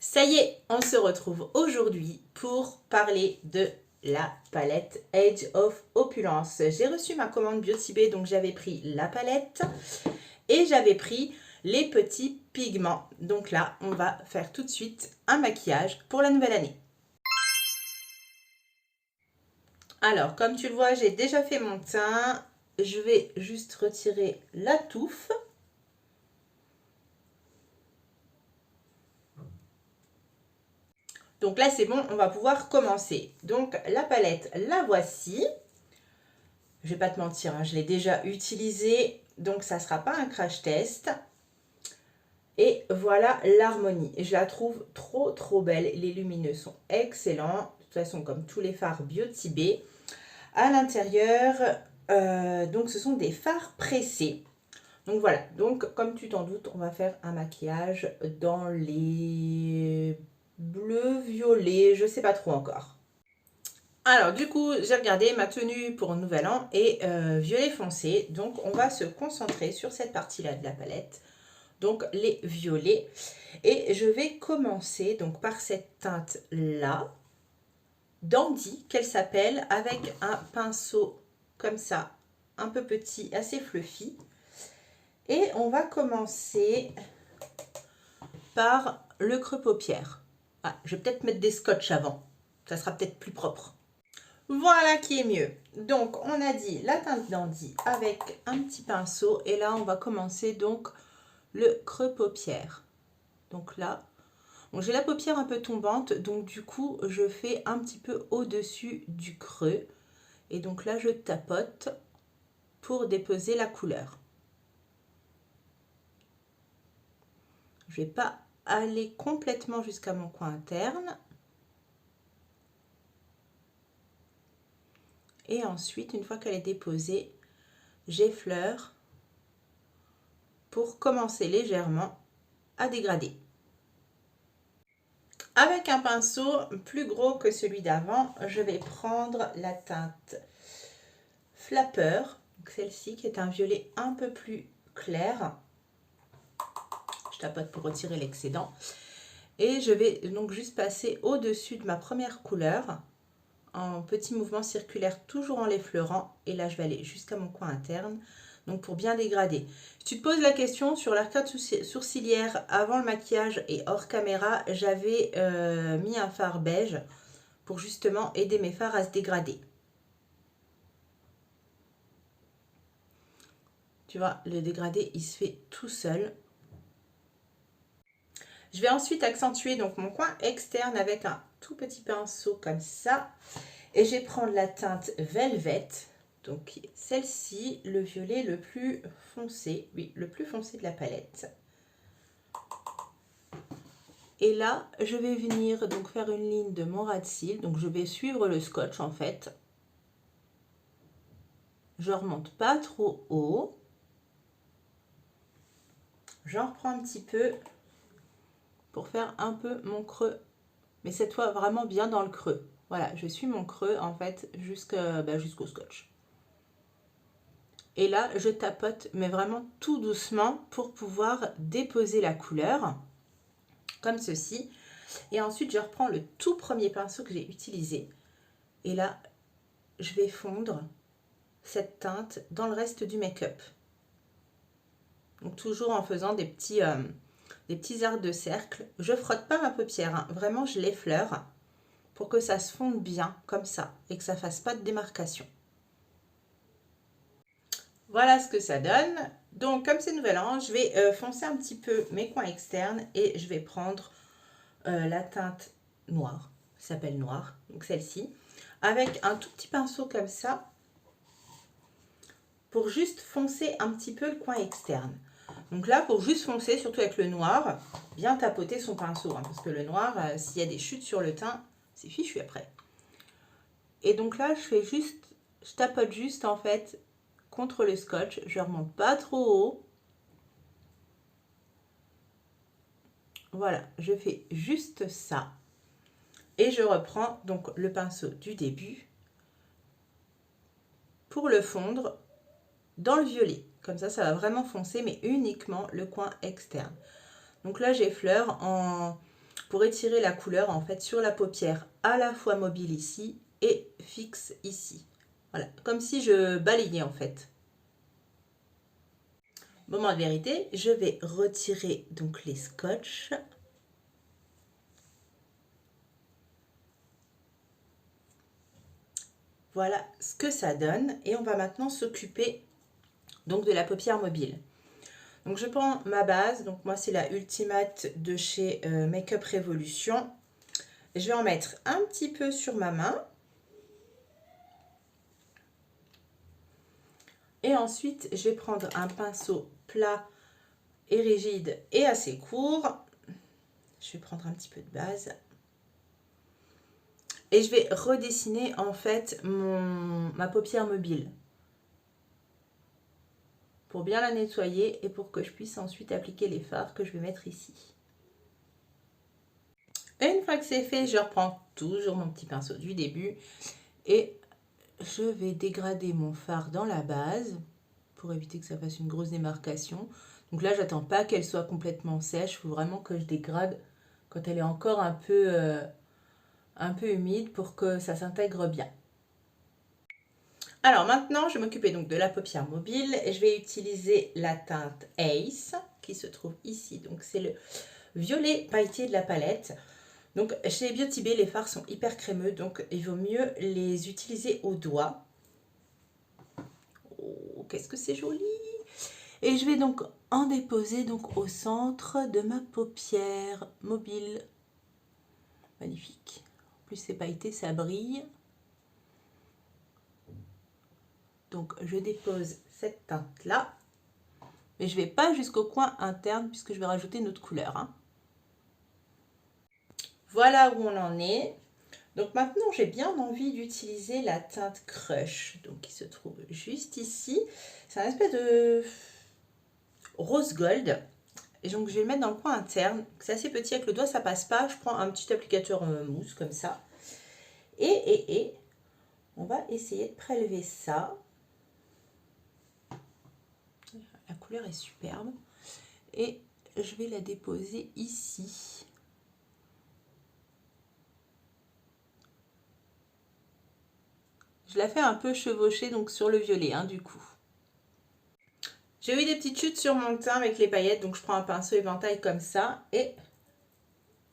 Ça y est, on se retrouve aujourd'hui pour parler de la palette Age of Opulence. J'ai reçu ma commande Biotibé, donc j'avais pris la palette et j'avais pris les petits pigments. Donc là, on va faire tout de suite un maquillage pour la nouvelle année. Alors, comme tu le vois, j'ai déjà fait mon teint. Je vais juste retirer la touffe. Donc là, c'est bon, on va pouvoir commencer. Donc la palette, la voici. Je vais pas te mentir, hein, je l'ai déjà utilisée, donc ça ne sera pas un crash test. Et voilà l'harmonie. Je la trouve trop belle. Les lumineux sont excellents. De toute façon, comme tous les fards Biotibé. À l'intérieur, donc ce sont des fards pressés. Donc voilà, donc comme tu t'en doutes, on va faire un maquillage dans les bleus, violets, je sais pas trop encore. Alors du coup, j'ai regardé ma tenue pour Nouvel An et violet foncé. Donc on va se concentrer sur cette partie-là de la palette. Donc les violets. Et je vais commencer donc par cette teinte-là. Dandy, qu'elle s'appelle, avec un pinceau comme ça, un peu petit, assez fluffy. Et on va commencer par le creux paupière. Ah, je vais peut-être mettre des scotch avant. Ça sera peut-être plus propre. Voilà qui est mieux. Donc, on a dit la teinte Dandy avec un petit pinceau. Et là, on va commencer donc le creux paupière. Donc là, bon, j'ai la paupière un peu tombante. Donc, du coup, je fais un petit peu au-dessus du creux. Et donc là, je tapote pour déposer la couleur. Je ne vais pas aller complètement jusqu'à mon coin interne. Et ensuite, une fois qu'elle est déposée, j'effleure pour commencer légèrement à dégrader. Avec un pinceau plus gros que celui d'avant, je vais prendre la teinte Flapper, celle-ci qui est un violet un peu plus clair. Je tapote pour retirer l'excédent. Et je vais donc juste passer au-dessus de ma première couleur en petits mouvements circulaires, toujours en l'effleurant. Et là, je vais aller jusqu'à mon coin interne, donc pour bien dégrader. Si tu te poses la question sur l'arcade sourcilière avant le maquillage et hors caméra, j'avais mis un fard beige pour justement aider mes fards à se dégrader. Tu vois, le dégradé, il se fait tout seul. Je vais ensuite accentuer donc mon coin externe avec un tout petit pinceau comme ça. Et je vais prendre la teinte Velvet, donc celle-ci, le violet le plus foncé, oui, le plus foncé de la palette. Et là, je vais venir donc faire une ligne de mon ras de cils, donc je vais suivre le scotch en fait. Je remonte pas trop haut. J'en reprends un petit peu pour faire un peu mon creux, mais cette fois vraiment bien dans le creux. Voilà, je suis mon creux en fait jusqu'au scotch. Et là, je tapote, mais vraiment tout doucement pour pouvoir déposer la couleur, comme ceci. Et ensuite, je reprends le tout premier pinceau que j'ai utilisé. Et là, je vais fondre cette teinte dans le reste du make-up. Donc toujours en faisant des petits arcs de cercle. Je frotte pas ma paupière, hein. Vraiment je l'effleure pour que ça se fonde bien comme ça et que ça fasse pas de démarcation. Voilà ce que ça donne. Donc comme c'est Nouvel An, je vais foncer un petit peu mes coins externes et je vais prendre la teinte noire, ça s'appelle noire, donc celle-ci, avec un tout petit pinceau comme ça pour juste foncer un petit peu le coin externe. Donc là, pour juste foncer, surtout avec le noir, bien tapoter son pinceau, hein, parce que le noir, s'il y a des chutes sur le teint, c'est fichu après. Et donc là, je tapote juste en fait contre le scotch, je remonte pas trop haut. Voilà, je fais juste ça. Et je reprends donc le pinceau du début pour le fondre dans le violet. Comme ça va vraiment foncer, mais uniquement le coin externe. Donc là, j'effleure en pour étirer la couleur en fait sur la paupière à la fois mobile ici et fixe ici. Voilà, comme si je balayais en fait. Moment de vérité, je vais retirer donc les scotch. Voilà ce que ça donne et on va maintenant s'occuper donc de la paupière mobile. Donc je prends ma base, donc moi c'est la Ultimate de chez Makeup Revolution. Je vais en mettre un petit peu sur ma main. Et ensuite je vais prendre un pinceau plat et rigide et assez court. Je vais prendre un petit peu de base. Et je vais redessiner en fait ma paupière mobile. Pour bien la nettoyer et pour que je puisse ensuite appliquer les fards que je vais mettre ici. Et une fois que c'est fait, je reprends toujours mon petit pinceau du début et je vais dégrader mon fard dans la base pour éviter que ça fasse une grosse démarcation. Donc là, j'attends pas qu'elle soit complètement sèche, il faut vraiment que je dégrade quand elle est encore un peu humide pour que ça s'intègre bien. Alors maintenant, je vais m'occuper donc de la paupière mobile et je vais utiliser la teinte Ace qui se trouve ici. Donc c'est le violet pailleté de la palette. Donc chez Beauty Bay, les fards sont hyper crémeux, donc il vaut mieux les utiliser au doigt. Oh, qu'est-ce que c'est joli! Et je vais donc en déposer donc au centre de ma paupière mobile. Magnifique. En plus c'est pailleté, ça brille. Donc je dépose cette teinte là. Mais je ne vais pas jusqu'au coin interne puisque je vais rajouter une autre couleur. Hein. Voilà où on en est. Donc maintenant, j'ai bien envie d'utiliser la teinte Crush, donc qui se trouve juste ici. C'est un espèce de rose gold. Et donc je vais le mettre dans le coin interne. C'est assez petit avec le doigt, ça passe pas. Je prends un petit applicateur mousse comme ça. Et on va essayer de prélever ça. La couleur est superbe. Et je vais la déposer ici. Je la fais un peu chevaucher donc sur le violet hein, du coup. J'ai eu des petites chutes sur mon teint avec les paillettes, donc je prends un pinceau éventail comme ça et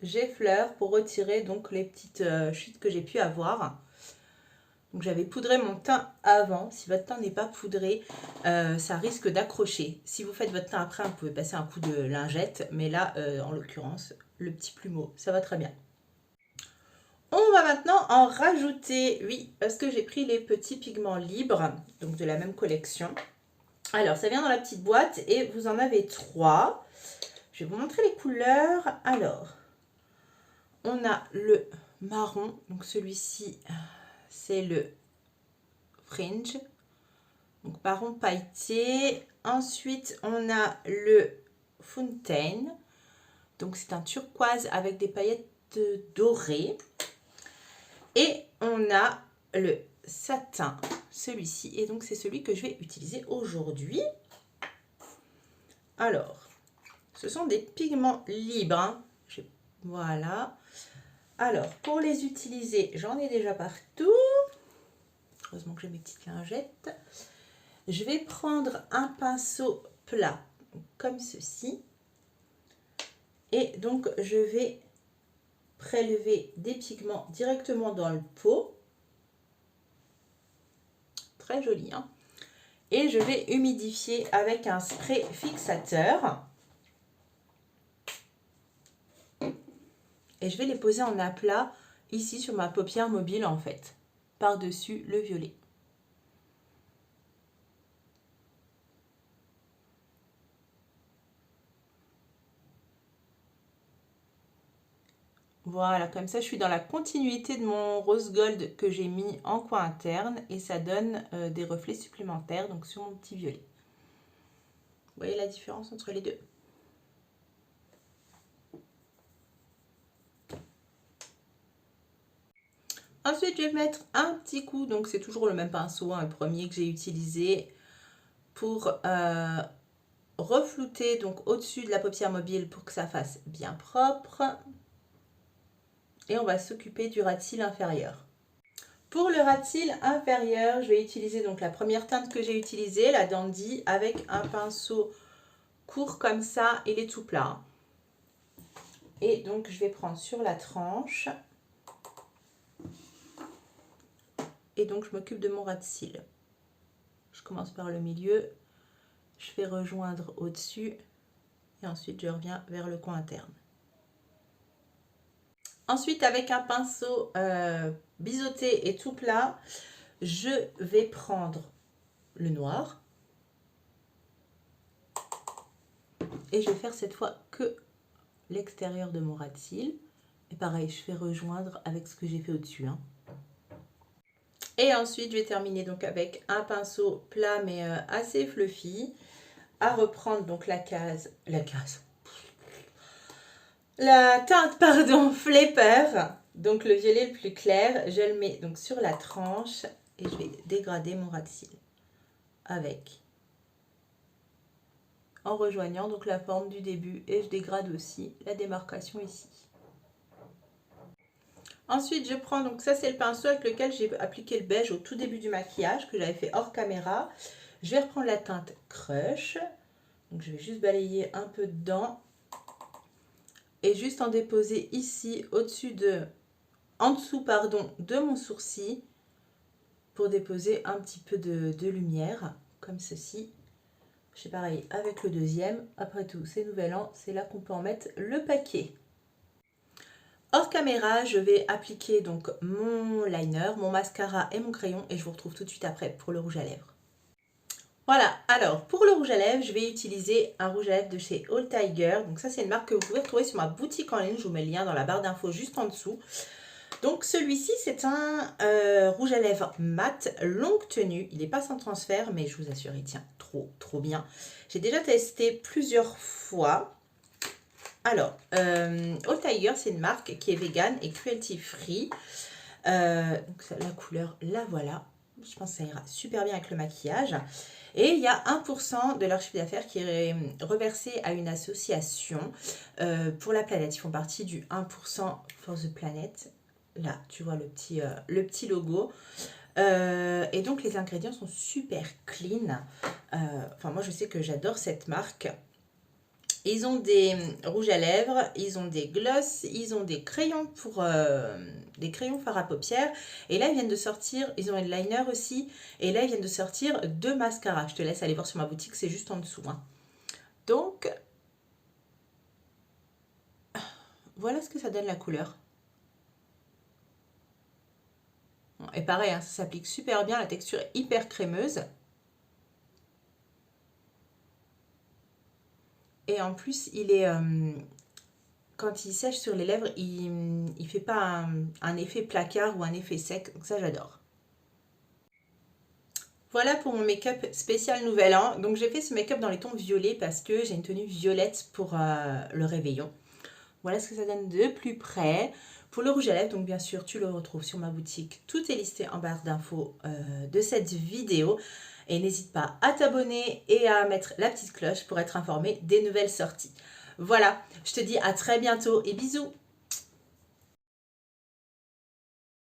j'effleure pour retirer donc les petites chutes que j'ai pu avoir. Donc j'avais poudré mon teint avant. Si votre teint n'est pas poudré, ça risque d'accrocher. Si vous faites votre teint après, vous pouvez passer un coup de lingette, mais là, en l'occurrence, le petit plumeau, ça va très bien. On va maintenant en rajouter, oui, parce que j'ai pris les petits pigments libres, donc de la même collection. Alors, ça vient dans la petite boîte et vous en avez 3. Je vais vous montrer les couleurs. Alors, on a le marron, donc celui-ci, c'est le Fringe, donc marron pailleté. Ensuite, on a le Fountain, donc c'est un turquoise avec des paillettes dorées. Et on a le satin, celui-ci, et donc c'est celui que je vais utiliser aujourd'hui. Alors, ce sont des pigments libres. Hein. Voilà. Alors, pour les utiliser, j'en ai déjà partout. Heureusement que j'ai mes petites lingettes. Je vais prendre un pinceau plat, comme ceci. Et donc, je vais prélever des pigments directement dans le pot. Très joli, hein. Et je vais humidifier avec un spray fixateur. Et je vais les poser en aplat ici sur ma paupière mobile en fait, par-dessus le violet. Voilà, comme ça je suis dans la continuité de mon rose gold que j'ai mis en coin interne et ça donne des reflets supplémentaires donc sur mon petit violet. Vous voyez la différence entre les deux? Ensuite, je vais mettre un petit coup, donc c'est toujours le même pinceau, hein, le premier que j'ai utilisé pour reflouter donc au-dessus de la paupière mobile pour que ça fasse bien propre. et on va s'occuper du ras de cils inférieur. Pour le ras de cils inférieur, je vais utiliser donc la première teinte que j'ai utilisée, la Dandy, avec un pinceau court comme ça, il est tout plat. Et donc je vais prendre sur la tranche. Et donc je m'occupe de mon ras de cils. Je commence par le milieu, je fais rejoindre au-dessus et ensuite je reviens vers le coin interne. Ensuite, avec un pinceau biseauté et tout plat, je vais prendre le noir. Et je vais faire cette fois que l'extérieur de mon ras de cils. Et pareil, je fais rejoindre avec ce que j'ai fait au-dessus. Hein. Et ensuite, je vais terminer donc avec un pinceau plat mais assez fluffy. À reprendre donc la teinte, pardon, Flapper. Donc le violet le plus clair, je le mets donc sur la tranche et je vais dégrader mon ras de cils avec, en rejoignant donc la forme du début, et je dégrade aussi la démarcation ici. Ensuite je prends, donc ça c'est le pinceau avec lequel j'ai appliqué le beige au tout début du maquillage, que j'avais fait hors caméra. Je vais reprendre la teinte Crush, donc je vais juste balayer un peu dedans et juste en déposer ici en dessous de mon sourcil, pour déposer un petit peu de lumière, comme ceci. Je fais pareil avec le deuxième. Après tout, c'est Nouvel An, c'est là qu'on peut en mettre le paquet. Hors caméra, je vais appliquer donc mon liner, mon mascara et mon crayon, et je vous retrouve tout de suite après pour le rouge à lèvres. Voilà, alors pour le rouge à lèvres, je vais utiliser un rouge à lèvres de chez All Tiger. Donc ça, c'est une marque que vous pouvez retrouver sur ma boutique en ligne. Je vous mets le lien dans la barre d'infos juste en dessous. Donc celui-ci, c'est un rouge à lèvres mat longue tenue. Il n'est pas sans transfert, mais je vous assure, il tient trop bien. J'ai déjà testé plusieurs fois. Alors, All Tiger, c'est une marque qui est vegan et cruelty free. Donc la couleur, la voilà. Je pense que ça ira super bien avec le maquillage. Et il y a 1% de leur chiffre d'affaires qui est reversé à une association pour la planète. Ils font partie du 1% for the planet. Là, tu vois le petit logo. Et donc, les ingrédients sont super clean. Enfin, moi, je sais que j'adore cette marque. Ils ont des rouges à lèvres, ils ont des glosses, ils ont des crayons des crayons fard à paupières. Et là, ils viennent de sortir, ils ont un liner aussi. Et là, ils viennent de sortir 2 mascaras. Je te laisse aller voir sur ma boutique, c'est juste en dessous. Hein. Donc, voilà ce que ça donne la couleur. Et pareil, hein, ça s'applique super bien, la texture est hyper crémeuse. Et en plus, il est, quand il sèche sur les lèvres, il ne fait pas un effet placard ou un effet sec. Donc ça, j'adore. Voilà pour mon make-up spécial Nouvel An. Donc j'ai fait ce make-up dans les tons violets parce que j'ai une tenue violette pour le réveillon. Voilà ce que ça donne de plus près. Pour le rouge à lèvres, donc bien sûr, tu le retrouves sur ma boutique. Tout est listé en barre d'infos de cette vidéo. Et n'hésite pas à t'abonner et à mettre la petite cloche pour être informé des nouvelles sorties. Voilà, je te dis à très bientôt et bisous!